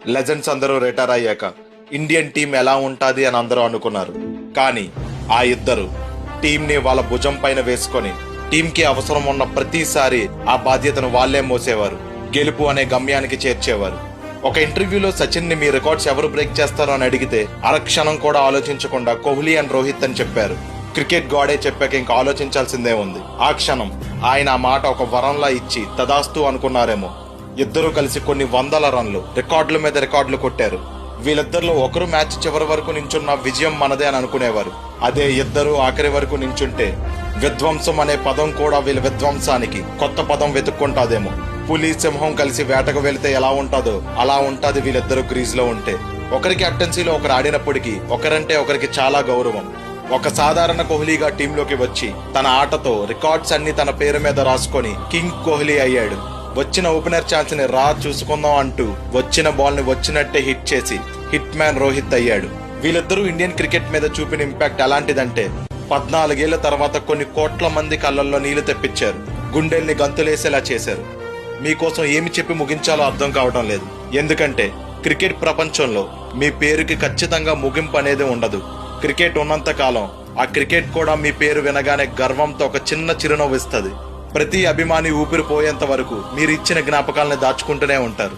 Legends అందరూ retire అయ్యాక Indian team ఎలా ఉంటుంది అని అందరూ అనుకున్నారు. కానీ ఆ ఇద్దరు టీంని వాళ్ళ భుజం పైన వేసుకొని టీంకి అవసరం ఉన్న ప్రతిసారి ఆ బాధ్యతను వాళ్లే మోసేవారు. గెలుపు అనే గమ్యానికి చేర్చేవారు. ఒక ఇంటర్వ్యూలో సచిన్ ని మీ రికార్డ్స్ ఎవరు బ్రేక్ చేస్తారో అని అడిగితే అరక్షణం కూడా ఆలోచించకుండా కోహ్లీ అండ్ రోహిత్ అని చెప్పారు. క్రికెట్ గాడే చెప్పాక ఇంకా ఆలోచించాల్సిందే ఉంది. ఆ క్షణం ఆయన ఆ మాట ఒక వరంలా ఇచ్చి తదాస్తు అనుకున్నారేమో. ఇద్దరూ కలిసి కొన్ని వందల రన్లు, రికార్డుల మీద రికార్డులు కొట్టారు. వీళ్ళిద్దరిలో ఒకరు మ్యాచ్ చివరి వరకు నించున్న విజయం మనదే అని అనుకునేవారు. అదే ఇద్దరు ఆఖరి వరకు నించుంటే విధ్వంసం అనే పదం కూడా వీళ్ళ విధ్వంసానికి కొత్త పదం వెతుక్కుంటాదేమో. పులి సింహం కలిసి వేటకు వెళితే ఎలా ఉంటుందో అలా ఉంటుంది వీళ్ళిద్దరూ క్రీజ్ లో ఉంటే. ఒకరి కెప్టెన్సీలో ఒకరు ఆడినప్పటికీ ఒకరంటే ఒకరికి చాలా గౌరవం. ఒక సాధారణ కోహ్లీగా టీంలోకి వచ్చి తన ఆటతో రికార్డ్స్ అన్ని తన పేరు మీద రాసుకొని కింగ్ కోహ్లీ అయ్యాడు. వచ్చిన ఓపెనర్ ఛాన్స్ ని చూసుకుందాం అంటూ వచ్చిన బాల్ ని వచ్చినట్టే హిట్ చేసి హిట్ మ్యాన్ రోహిత్ అయ్యాడు. వీళ్ళిద్దరూ ఇండియన్ క్రికెట్ మీద చూపిన ఇంపాక్ట్ ఎలాంటిదంటే 14 ఏళ్ల తర్వాత కొన్ని కోట్ల మంది కళ్ళల్లో నీళ్లు తెప్పించారు. గుండెల్ని గంతులేసేలా చేశారు. మీకోసం ఏమి చెప్పి ముగించాలో అర్థం కావడం లేదు. ఎందుకంటే క్రికెట్ ప్రపంచంలో మీ పేరుకి ఖచ్చితంగా ముగింపు అనేది ఉండదు. క్రికెట్ ఉన్నంత కాలం ఆ క్రికెట్ కూడా మీ పేరు వినగానే గర్వంతో ఒక చిన్న చిరునవ్వు ఇస్తుంది. ప్రతి అభిమాని ఊపిరి పోయేంత వరకు మీరు ఇచ్చిన జ్ఞాపకాలని దాచుకుంటూనే ఉంటారు.